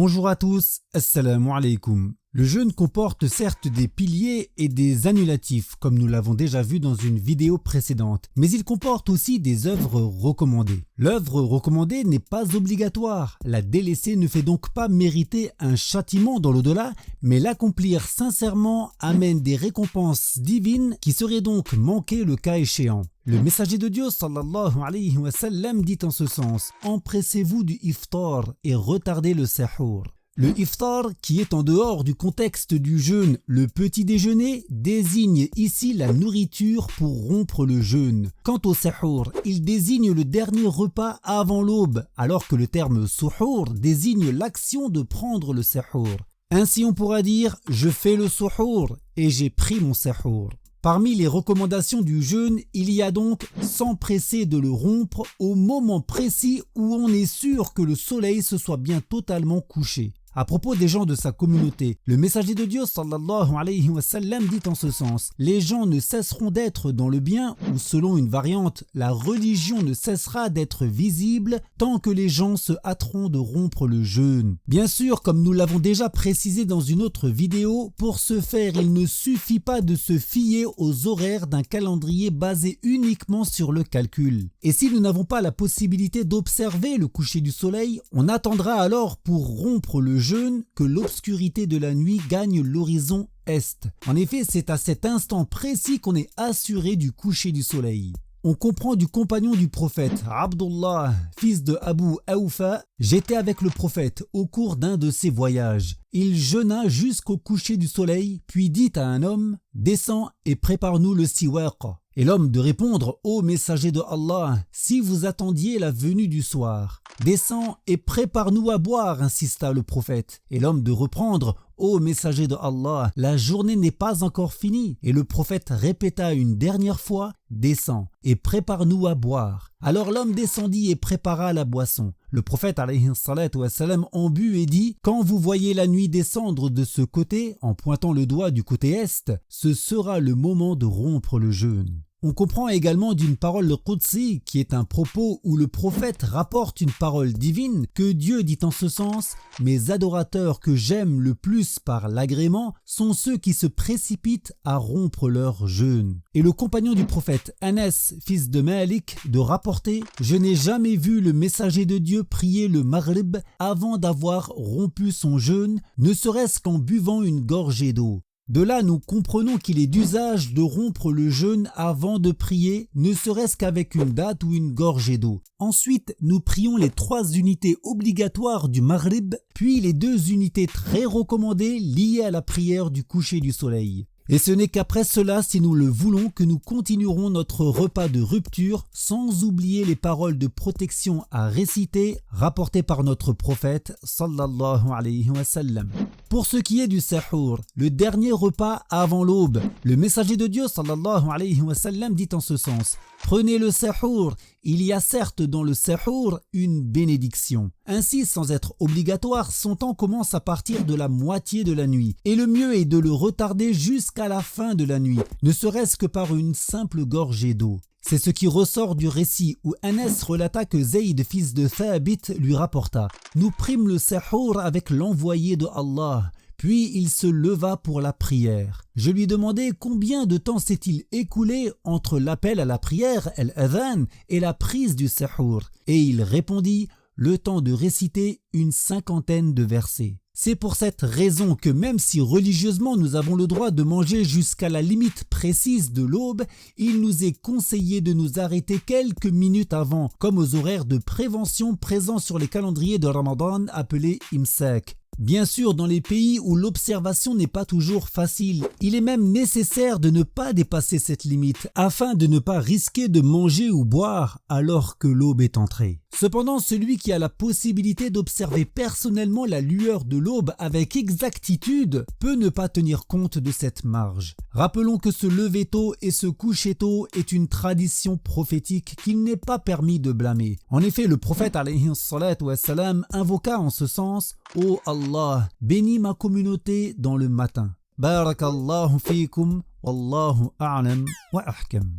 Bonjour à tous, assalamu alaikum. Le jeûne comporte certes des piliers et des annulatifs, comme nous l'avons déjà vu dans une vidéo précédente, mais il comporte aussi des œuvres recommandées. L'œuvre recommandée n'est pas obligatoire, la délaisser ne fait donc pas mériter un châtiment dans l'au-delà, mais l'accomplir sincèrement amène des récompenses divines qui seraient donc manquées le cas échéant. Le messager de Dieu sallallahu alayhi wa sallam dit en ce sens: empressez-vous du iftar et retardez le sahur. Le iftar, qui est en dehors du contexte du jeûne, le petit déjeuner, désigne ici la nourriture pour rompre le jeûne. Quant au sahur, il désigne le dernier repas avant l'aube, alors que le terme suhour désigne l'action de prendre le sahur. Ainsi on pourra dire « je fais le suhour et j'ai pris mon sahur ». Parmi les recommandations du jeûne, il y a donc s'empresser de le rompre au moment précis où on est sûr que le soleil se soit bien totalement couché. À propos des gens de sa communauté, le messager de Dieu sallallahu alayhi wa sallam dit en ce sens: les gens ne cesseront d'être dans le bien, ou selon une variante, la religion ne cessera d'être visible tant que les gens se hâteront de rompre le jeûne. Bien sûr, comme nous l'avons déjà précisé dans une autre vidéo, pour ce faire il ne suffit pas de se fier aux horaires d'un calendrier basé uniquement sur le calcul. Et si nous n'avons pas la possibilité d'observer le coucher du soleil, on attendra alors pour rompre le jeûne que l'obscurité de la nuit gagne l'horizon est. En effet, c'est à cet instant précis qu'on est assuré du coucher du soleil. On comprend du compagnon du prophète, Abdullah, fils de Abu Awfa: j'étais avec le prophète au cours d'un de ses voyages. Il jeûna jusqu'au coucher du soleil, puis dit à un homme: descends et prépare-nous le siwaq. Et l'homme de répondre: ô messager de Allah, si vous attendiez la venue du soir. Descends et prépare-nous à boire, insista le prophète. Et l'homme de reprendre: ô messager de Allah, la journée n'est pas encore finie. Et le prophète répéta une dernière fois: descends et prépare-nous à boire. Alors l'homme descendit et prépara la boisson. Le prophète alayhi salatu wassalam en but et dit: quand vous voyez la nuit descendre de ce côté, en pointant le doigt du côté est, ce sera le moment de rompre le jeûne. On comprend également d'une parole Qudsi, qui est un propos où le prophète rapporte une parole divine, que Dieu dit en ce sens: mes adorateurs que j'aime le plus par l'agrément sont ceux qui se précipitent à rompre leur jeûne. Et le compagnon du prophète Anas, fils de Malik, de rapporter: je n'ai jamais vu le messager de Dieu prier le maghrib avant d'avoir rompu son jeûne, ne serait-ce qu'en buvant une gorgée d'eau. De là, nous comprenons qu'il est d'usage de rompre le jeûne avant de prier, ne serait-ce qu'avec une date ou une gorgée d'eau. Ensuite, nous prions les 3 unités obligatoires du maghrib, puis les 2 unités très recommandées liées à la prière du coucher du soleil. Et ce n'est qu'après cela, si nous le voulons, que nous continuerons notre repas de rupture, sans oublier les paroles de protection à réciter, rapportées par notre prophète sallallahu alayhi wa sallam. Pour ce qui est du sahur, le dernier repas avant l'aube, le messager de Dieu sallallahu alayhi wa sallam dit en ce sens: prenez le sahur, il y a certes dans le sahur une bénédiction. Ainsi, sans être obligatoire, son temps commence à partir de la moitié de la nuit, et le mieux est de le retarder jusqu'à la fin de la nuit, ne serait-ce que par une simple gorgée d'eau. C'est ce qui ressort du récit où Anas relata que Zayd, fils de Thabit, lui rapporta: nous prîmes le sahur avec l'envoyé de Allah. Puis il se leva pour la prière. Je lui demandai combien de temps s'est-il écoulé entre l'appel à la prière, al-adhan, et la prise du sahur. Et il répondit: le temps de réciter une 50aine de versets. C'est pour cette raison que même si religieusement nous avons le droit de manger jusqu'à la limite précise de l'aube, il nous est conseillé de nous arrêter quelques minutes avant, comme aux horaires de prévention présents sur les calendriers de Ramadan appelés imsak. Bien sûr, dans les pays où l'observation n'est pas toujours facile, il est même nécessaire de ne pas dépasser cette limite afin de ne pas risquer de manger ou boire alors que l'aube est entrée. Cependant, celui qui a la possibilité d'observer personnellement la lueur de l'aube avec exactitude peut ne pas tenir compte de cette marge. Rappelons que se lever tôt et se coucher tôt est une tradition prophétique qu'il n'est pas permis de blâmer. En effet, le prophète alayhi salatu wassalam invoqua en ce sens: ô Allah, bénis ma communauté dans le matin. Barakallahu fikum, wallahu a'lam wa ahkam.